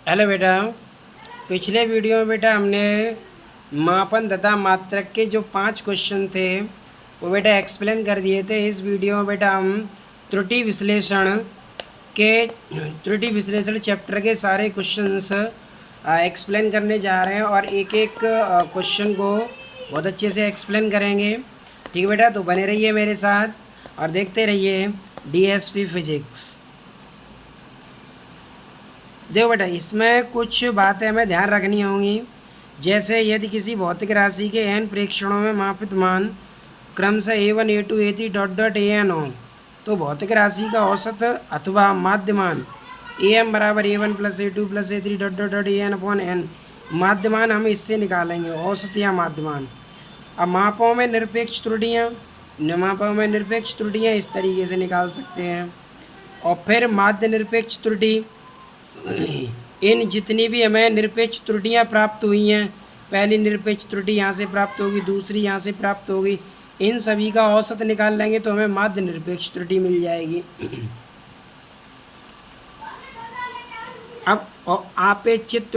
Hello बेटा। पिछले video में बेटा हमने मापन तथा मात्रक के जो 5 क्वेश्चन थे वो बेटा एक्सप्लेन कर दिए थे। इस वीडियो में बेटा हम त्रुटि विश्लेषण चैप्टर के सारे क्वेश्चंस एक्सप्लेन करने जा रहे हैं और एक एक क्वेश्चन को बहुत अच्छे से एक्सप्लेन करेंगे। ठीक है बेटा, तो बने रहिए मेरे साथ और देखते रहिए डीएसपी फिजिक्स। देखो बेटा, इसमें कुछ बातें हमें ध्यान रखनी होंगी। जैसे यदि किसी भौतिक राशि के n प्रेक्षणों में मापित मान क्रमशः a1 a2 a3 dot dot an हो तो भौतिक राशि का औसत अथवा माध्यमान am बराबर a1 plus a2 plus a3 dot dot dot an upon n। माध्यमान हम इससे निकालेंगे, औसत या माध्यमान। अब मापों में निरपेक्ष त्रुटियाँ इस तरीके से निकाल सकते हैं। और फिर माध्य निरपेक्ष त्रुटि, इन जितनी भी हमें निरपेक्ष त्रुटियाँ प्राप्त हुई हैं, पहली निरपेक्ष त्रुटि यहाँ से प्राप्त होगी, दूसरी यहाँ से प्राप्त होगी, इन सभी का औसत निकाल लेंगे तो हमें माध्य निरपेक्ष त्रुटि मिल जाएगी। अब आपेक्षित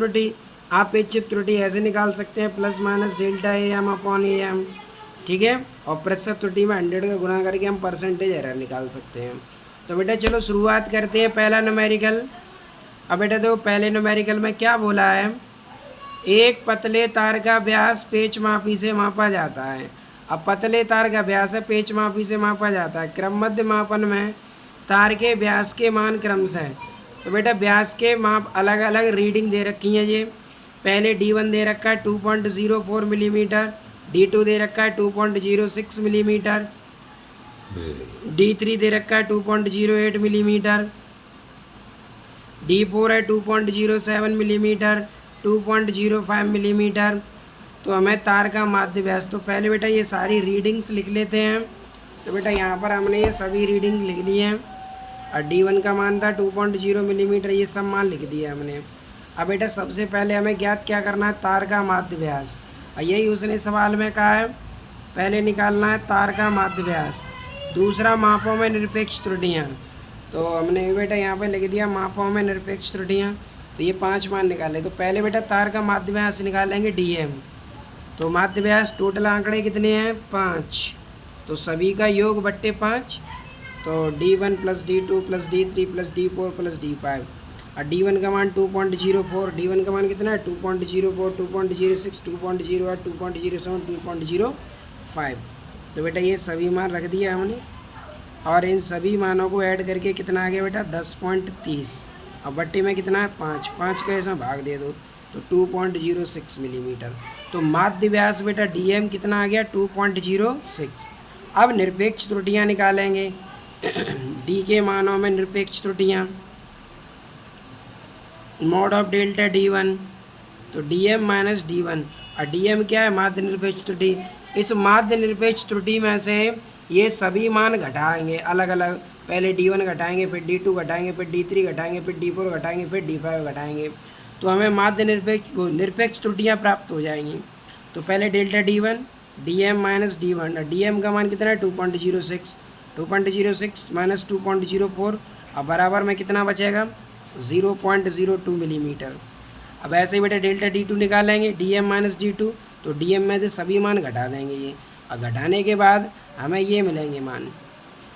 त्रुटि ऐसे निकाल सकते हैं plus minus delta A M upon A M. ठीक है, और प्रतिशत त्रुटि में 100 का गुणा करके हम परसेंटेज एरर निकाल सकते हैं। तो बेटा चलो शुरुआत करते हैं। पहला न्यूमेरिकल। अब बेटा देखो, पहले न्यूमेरिकल में क्या बोला है, एक पतले तार का व्यास पेच मापी से मापा जाता है। अब पतले तार का व्यास है, पेच मापी से मापा जाता है। क्रमबद्ध मापन में तार के व्यास के मान क्रमशः, तो बेटा व्यास के माप अलग अलग रीडिंग दे रखी हैं। ये पहले D1 दे रखा है 2.04 मिलीमीटर, D2 दे रखा है 2.06 मिलीमीटर, D3 दे रखा है 2.08 मिलीमीटर, D4 है 2.07 मिलीमीटर, 2.05 मिलीमीटर। तो हमें तार का माध्य व्यास, तो पहले बेटा ये सारी रीडिंग्स लिख लेते हैं। तो बेटा यहाँ पर हमने ये सभी रीडिंग्स लिख ली हैं और D1 का मान था 2.0 मिलीमीटर, ये सब मान लिख दिया हमने। अब बेटा सबसे पहले हमें ज्ञात क्या करना है, तार का माध्य व्यास। और यही उसने सवाल में कहा है, पहले निकालना है तार का माध्य व्यास। दूसरा मापों में निरपेक्ष त्रुटियाँ, तो हमने बेटा यहाँ पे लिख दिया मापों में निरपेक्ष त्रुटियाँ। तो ये 5 मान निकाले। तो पहले बेटा तार का माध्य व्यास निकालेंगे DM। तो माध्य व्यास टोटल आंकड़े कितने हैं, 5, तो सभी का योग बट्टे 5। तो D1 plus D2 plus D3 plus D4 plus D5। और D1 का मान 2.04, D1 का मान कितना है 2.04, 2.06, 2.08, 2.07, 2.05। तो बेटा ये सभी मान रख दिया हमने और इन सभी मानों को ऐड करके कितना आ गया बेटा 10.30। अब बट्टे में कितना है 5 का इसमें भाग दे दो तो 2.06 मिलीमीटर। तो माध्य व्यास बेटा DM कितना आ गया 2.06। अब निरपेक्ष त्रुटियाँ निकालेंगे। D के मानों में निरपेक्ष त्रुटियाँ, मॉड ऑफ डेल्टा D1, तो DM माइनस D1। और DM क्या है, माध्य निरपेक्ष त्रुटि। इस माध्य निरपेक्ष त्रुटि में से ये सभी मान घटाएंगे अलग अलग। पहले D1 घटाएंगे, फिर D2 घटाएंगे, फिर D3 घटाएंगे, फिर D4 घटाएंगे, फिर D5 घटाएंगे। तो हमें माध्य निरपेक्ष त्रुटियाँ प्राप्त हो जाएंगी। तो पहले delta D1 DM minus D1, DM का मान कितना है 2.06, 2.06 माइनस 2.04, अब बराबर में कितना बचेगा 0.02 मिलीमीटर। अब ऐसे ही बेटा डेल्टा D2 निकालेंगे, DM माइनस D2, तो DM में से सभी मान घटा देंगे ये, और घटाने के बाद हमें ये मिलेंगे मान।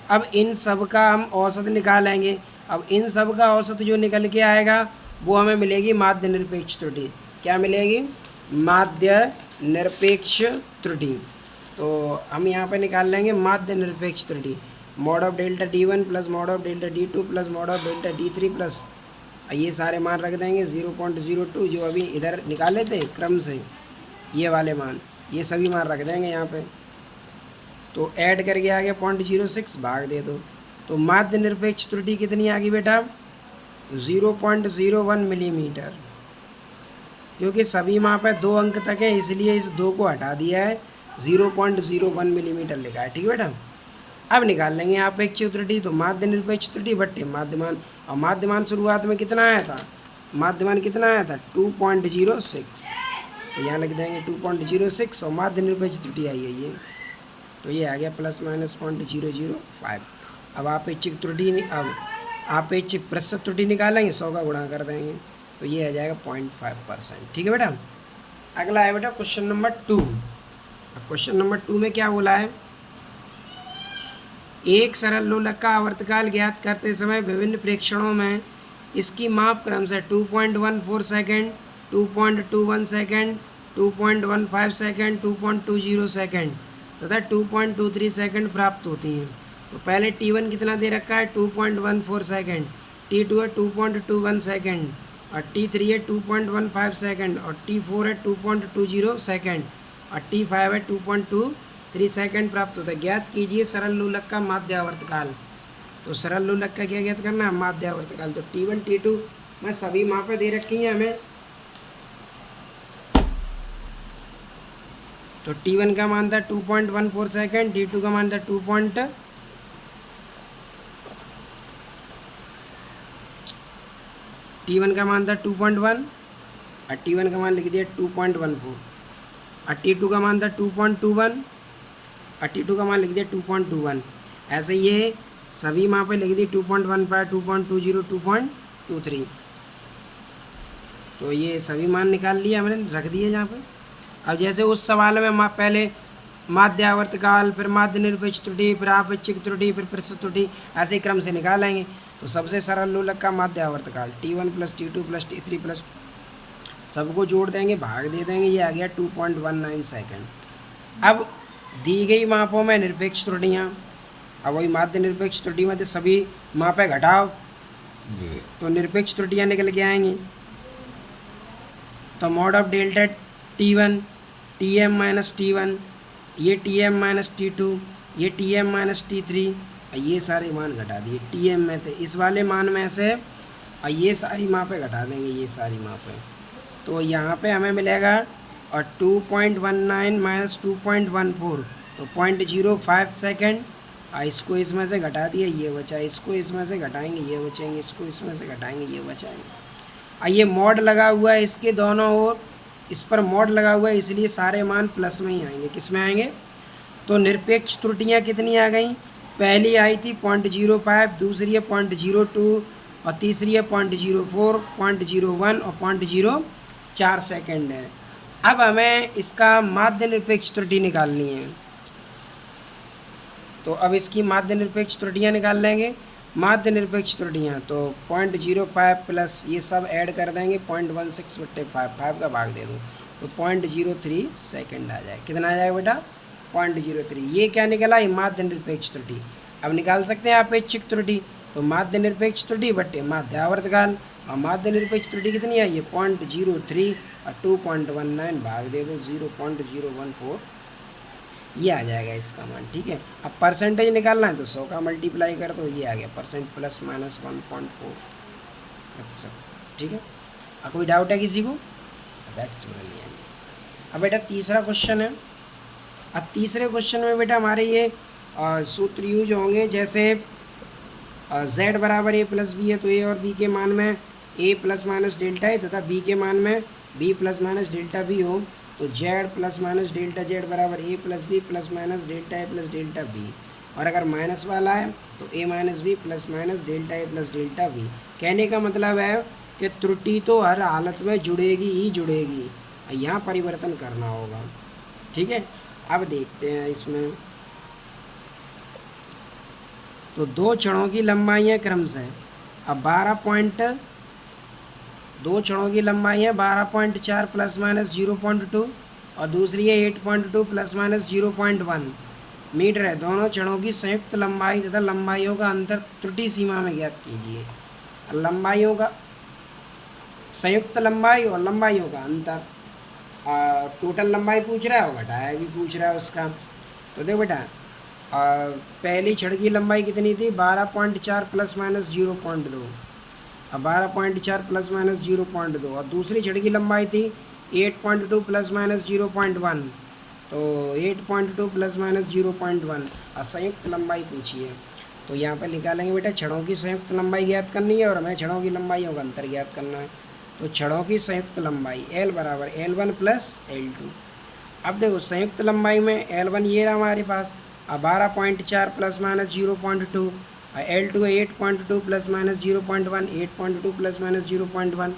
अब इन सब का हम औसत निकालेंगे। अब इन सब का औसत जो निकल के आएगा वो हमें मिलेगी माध्य निरपेक्ष त्रुटि। क्या मिलेगी, माध्य निरपेक्ष त्रुटि। तो हम यहाँ पे निकाल लेंगे माध्य निरपेक्ष त्रुटि, mod of delta D1 plus mod of delta D2 plus mod of delta D3 plus ये सारे मान रख देंगे 0.02 जो अभी इधर निकाले थे क्रम से, ये वाले मान, ये सभी मान रख देंगे यहाँ पे। तो ऐड करके आ गया 0.06, भाग दे दो। तो माध्य निरपेक्ष त्रुटि कितनी आ गई बेटा 0.01 मिलीमीटर। क्योंकि सभी माप है 2 अंक तक है, इसलिए इस 2 को हटा दिया है, 0.01 मिलीमीटर लिखा है। ठीक है बेटा, अब निकाल लेंगे आपेक्षिक त्रुटि। तो माध्य निरपेक्ष त्रुटि बट्टे माध्यमान, और माध्यमान शुरुआत में कितना आया था, माध्यमान कितना आया था 2.06, तो यहाँ लिख देंगे 2.06 और माध्य निरपेक्ष त्रुटि आई है ये, तो ये आ गया प्लस माइनस 0.005। अब आपेक्षिक त्रुटि, अब आपेक्षिक प्रतिशत त्रुटि निकालेंगे, 100 का गुणा कर देंगे, तो ये आ जाएगा 0.5%। ठीक है बेटा। अगला है बेटा क्वेश्चन नंबर 2। क्वेश्चन नंबर 2 में क्या बोला है, एक सरल लोलक का आवर्तकाल ज्ञात करते समय विभिन्न प्रेक्षणों में इसकी माप क्रमशः 2.14 सेकेंड, 2.21 सेकेंड, 2.15 सेकेंड, 2.20 सेकेंड तथा 2.23 सेकेंड प्राप्त होती हैं। तो पहले T1 कितना दे रखा है 2.14 सेकेंड, T2 है 2.21 सेकेंड और T3 है 2.15 सेकेंड और T4 है 2.20 सेकेंड और T5 है 2.23 सेकेंड प्राप्त होता है। ज्ञात कीजिए सरल लोलक का माध्य आवर्तकाल। तो सरल लोलक का क्या ज्ञात करना है, माध्य आवर्तकाल। तो T1 T2 में सभी मापें दे रखी हैं हमें। तो T1 का मान था 2.14 सेकेंड, T2 का मान था T1 का मान था 2.1 और T1 का मान लिख दिया 2.14 और T2 का मान था 2.21 और T2 का मान लिख दिया 2.21। ऐसे ये सभी मापें लिख दी 2.15, 2.20, 2.23। तो ये सभी मान निकाल लिए हमने, रख दिए यहाँ पे। अब जैसे उस सवाल में पहले माध्य आवर्तकाल, फिर माध्य निरपेक्ष त्रुटि, फिर आपेक्षिक त्रुटि, फिर प्रतिशत त्रुटि, ऐसे क्रम से निकालेंगे। तो सबसे सरल लोलक का माध्य आवर्तकाल T1 + T2 + T3 प्लस सबको जोड़ देंगे, भाग दे देंगे, ये आ गया 2.19 सेकेंड। अब दी गई मापों में निरपेक्ष त्रुटियाँ, अब वही माध्य निरपेक्ष त्रुटि में तो सभी मापें घटाओ तो निरपेक्ष त्रुटियाँ निकल के आएंगी। तो mod of delta T1 Tm - T1, ये Tm - T2, ये Tm - T3, ये सारे मान घटा दिए। Tm में थे इस वाले मान में से और ये सारी मापें घटा देंगे, ये सारी मापें। तो यहाँ पे हमें मिलेगा और 2.19 - 2.14 तो 0.05 सेकेंड। और इसको इसमें से घटा दिया, ये बचा, इसको इसमें से घटाएंगे, ये बचेंगे, इसको इसमें से घटाएंगे, ये बचाएंगे। और ये मॉड लगा हुआ है इसके दोनों ओर, इस पर मॉड लगा हुआ है, इसलिए सारे मान प्लस में ही आएंगे। किस में आएंगे, तो निरपेक्ष त्रुटियाँ कितनी आ गई, पहली आई थी 0.05, दूसरी है 0.02 और तीसरी है 0.04, 0.01 और 0.04 सेकेंड है। अब हमें इसका माध्य निरपेक्ष त्रुटि निकालनी है। तो अब इसकी माध्य निरपेक्ष त्रुटियाँ निकाल लेंगे। माध्य निरपेक्ष त्रुटियाँ तो 0.05 प्लस ये सब ऐड कर देंगे 0.16/5, 5 का भाग दे दो तो 0.03 सेकेंड आ जाए। कितना आ जाएगा बेटा, 0.03। ये क्या निकला, ये माध्य निरपेक्ष त्रुटि। अब निकाल सकते हैं आपेक्षिक त्रुटि। तो माध्य निरपेक्ष त्रुटि बट्टे माध्य आवर्तकाल, और माध्य निरपेक्ष त्रुटि कितनी आई है 0.03 और 2.19 भाग दे दो 0.014, ये आ जाएगा इसका मान। ठीक है। अब परसेंटेज निकालना है तो 100 का मल्टीप्लाई कर दो, ये आ गया परसेंट ± 1.4%। ठीक है। अब कोई डाउट है किसी को, दैट्स लिया। अब बेटा तीसरा क्वेश्चन है। अब तीसरे क्वेश्चन में बेटा हमारे ये सूत्र यूज होंगे, जैसे z बराबर a + b है तो a और b के मान में a ± डेल्टा a तथा b के मान में b ± डेल्टा b हो तो z ± डेल्टा z बराबर a + b ± delta a + delta b। और अगर माइनस वाला है तो a - b ± delta a + delta b। कहने का मतलब है कि त्रुटि तो हर हालत में जुड़ेगी ही जुड़ेगी, यहाँ परिवर्तन करना होगा। ठीक है। अब देखते हैं इसमें, तो दो क्षणों की लंबाइयाँ क्रमशः अब 2 क्षणों की लंबाई है 12.4 ± 0.2 और दूसरी है 8.2 ± 0.1 मीटर है। दोनों क्षणों की संयुक्त लंबाई तथा लंबाइयों का अंतर त्रुटि सीमा में ज्ञात कीजिए। लंबाइयों का संयुक्त लंबाई और लंबाइयों का अंतर, टोटल लंबाई पूछ रहा है और घटाया भी पूछ रहा है उसका। तो देखो बेटा पहली क्षण की लंबाई कितनी थी 12.4 ± 0.2, अब 12.4 ± 0.2 और दूसरी छड़ की लंबाई थी 8.2 ± 0.1 तो 8.2 ± 0.1 और संयुक्त लंबाई पूछी है। तो यहाँ पर निकालेंगे बेटा छड़ों की संयुक्त लंबाई ज्ञात करनी है और हमें छड़ों की लंबाइयों का अंतर ज्ञात करना है। तो छड़ों की संयुक्त लंबाई L बराबर L1 + L2। अब देखो संयुक्त लंबाई में L1 ये रहा हमारे पास, अब 12.4 ± 0.2 L2 8.2 ± 0.1, 8.2 ± 0.1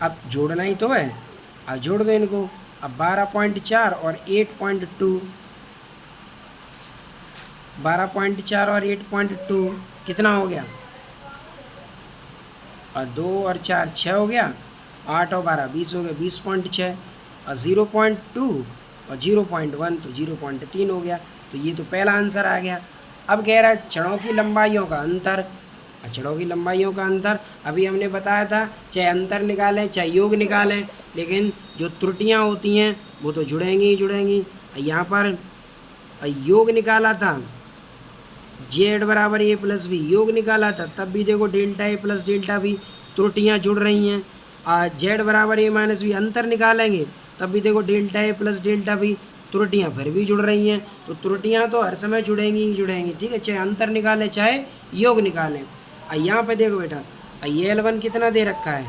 अब जोड़ना ही तो है, अब जोड़ दो इनको। अब 12.4 और 8.2, 12.4 और 8.2 कितना हो गया, और 2 और 4 6 हो गया, 8 और 12 20 हो गया, 20.6, और 0.2 और 0.1 तो 0.3 हो गया। तो ये तो पहला आंसर आ गया। अब कह रहा है छड़ों की लंबाइयों का अंतर। छड़ों की लंबाइयों का अंतर अभी हमने बताया था, चाहे अंतर निकालें चाहे योग निकालें, लेकिन जो त्रुटियां होती हैं वो तो जुड़ेंगी ही जुड़ेंगी। यहाँ पर योग निकाला था, जेड बराबर ए प्लस बी, योग निकाला था, तब भी देखो delta A plus delta B, त्रुटियां जुड़ रही हैं। जेड बराबर ए माइनस बी, अंतर निकालेंगे तब भी देखो delta A plus delta B, त्रुटियां फिर भी जुड़ रही हैं। तो त्रुटियां तो हर समय जुड़ेंगी ही जुड़ेंगी, ठीक है, चाहे अंतर निकालें चाहे योग निकालें। यहाँ पे देखो बेटा, ये L1 कितना दे रखा है,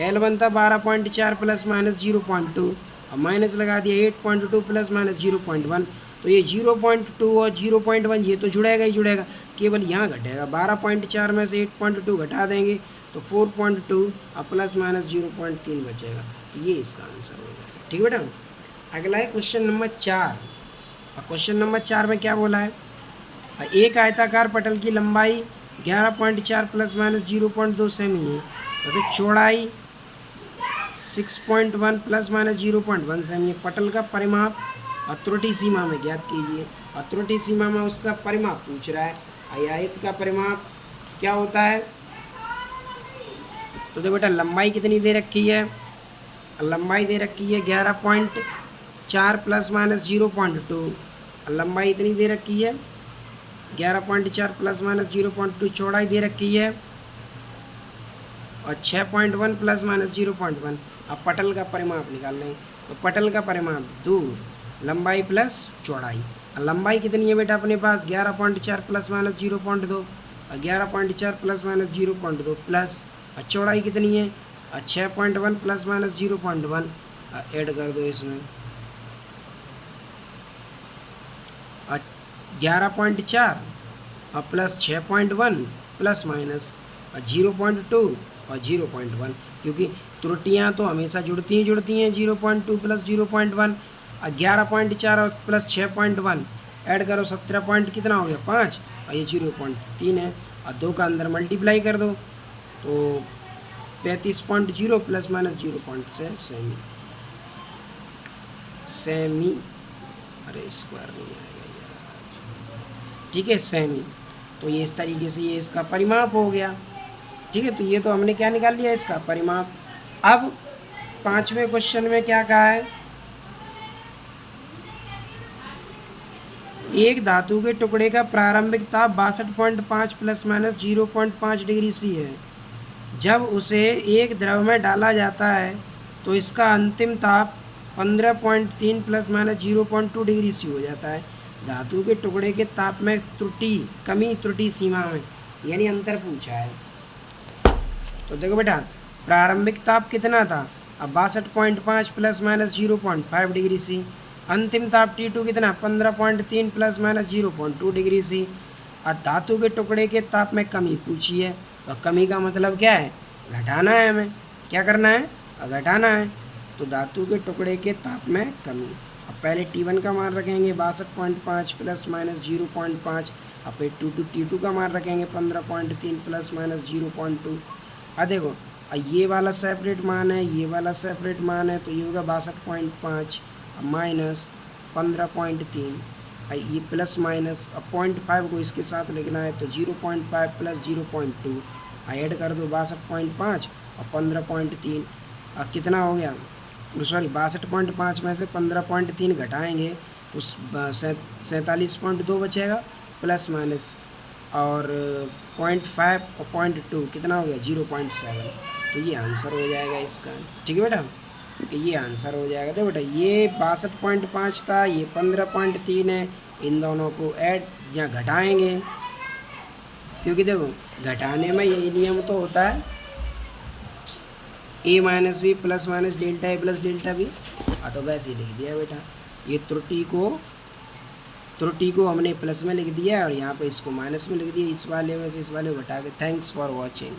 L1 था 12.4 प्लस माइनस 0.2, और माइनस लगा दिया 8.2 प्लस माइनस 0.1, तो ये 0.2 और 0.1 ये तो जुड़ेगा ही जुड़ेगा, केवल यहाँ घटेगा। 12.4 में से 8.2 घटा देंगे तो 4.2 और प्लस माइनस 0.3 बचेगा। तो ये इसका आंसर हो जाएगा, ठीक है बेटा। अगला है क्वेश्चन नंबर 4, और क्वेश्चन नंबर 4 में क्या बोला है, एक आयताकार पटल की लंबाई 11.4 प्लस माइनस 0.2 सेमी है, तो चौड़ाई 6.1 प्लस माइनस 0.1 सेमी है। पटल का परिमाप और त्रुटि सीमा में ज्ञात कीजिए। और त्रुटि सीमा में उसका परिमाप पूछ रहा है। आयत का परिमाप क्या होता है, तो देखो बेटा लंबाई कितनी दे रखी है, लंबाई दे रखी है 11.4 प्लस माइनस 0.2, लंबाई इतनी दे रखी है 11.4 प्लस माइनस 0.2, चौड़ाई दे रखी है और 6.1 प्लस माइनस 0.1। अब पटल का परिमाप निकाल लें, तो पटल का परिमाप दूर लंबाई प्लस चौड़ाई। लंबाई कितनी है बेटा अपने पास 11.4 plus minus 0.2, 11.4 plus minus 0.2 plus, और चौड़ाई कितनी है 6.1 प्लस माइनस 0.1, ऐड कर दो इसमें 11.4 और प्लस 6.1 प्लस माइनस 0.2 और 0.1, क्योंकि त्रुटियां तो हमेशा जुड़ती हैं 0.2 प्लस 0.1, 11.4 और प्लस 6.1 ऐड करो 17 पॉइंट कितना हो गया 5, और ये 0.3 है, और 2 का अंदर मल्टीप्लाई कर दो तो 35.0 प्लस माइनस 0.6 सेमी, अरे स्क्वायर नहीं आएगा यार, ठीक है सेमी। तो ये इस तरीके से ये इसका परिमाप हो गया, ठीक है। तो ये तो हमने क्या निकाल लिया इसका परिमाप। अब 5वें क्वेश्चन में क्या कहा है, एक धातु के टुकड़े का प्रारंभिक ताप 62.5 प्लस माइनस 0.5 डिग्री सी है। जब उसे एक द्रव में डाला जाता है तो इसका अंतिम ताप 15.3 प्लस माइनस 0.2 डिग्री सी हो जाता है। धातु के टुकड़े के ताप में कमी त्रुटि सीमा में, यानी अंतर पूछा है। तो देखो बेटा प्रारंभिक ताप कितना था, अब 62.5 प्लस माइनस 0.5 डिग्री सी, अंतिम ताप T2 कितना 15.3 प्लस माइनस 0.2 डिग्री सी। और धातु के टुकड़े के ताप में कमी पूछी है, तो कमी का मतलब क्या है, घटाना है, हमें क्या करना है, घटाना है। तो धातु के टुकड़े के ताप में कमी, अब पहले T1 का मान रखेंगे 62.5 प्लस माइनस 0.5, और फिर T2 का मान रखेंगे 15.3 प्लस माइनस 0.2। अब देखो ये वाला सेपरेट मान है, ये वाला सेपरेट मान है, तो ये होगा 62.5 माइनस 15.3, ये प्लस माइनस 0.5 को इसके साथ लिखना है, तो 0.5 प्लस 0.2 ऐड कर दो 62.5 और 15.3, अब कितना हो गया, सॉरी 62.5 में से 15.3 घटाएंगे तो 47.2 बचेगा, प्लस माइनस और 0.5 और 0.2 कितना हो गया 0.7। तो ये आंसर हो जाएगा इसका, ठीक है बेटा, तो ये आंसर हो जाएगा। देखो बेटा ये 62.5 था, ये 15.3 है, इन दोनों को ऐड या घटाएंगे, क्योंकि देखो घटाने में यही नियम तो होता है, A minus B plus minus delta A plus delta B. तो वैसे ही लिख दिया बेटा, ये त्रुटि को हमने प्लस में लिख दिया और यहाँ पे इसको माइनस में लिख दिया, इस वाले में से इस वाले को घटा के। Thanks for watching.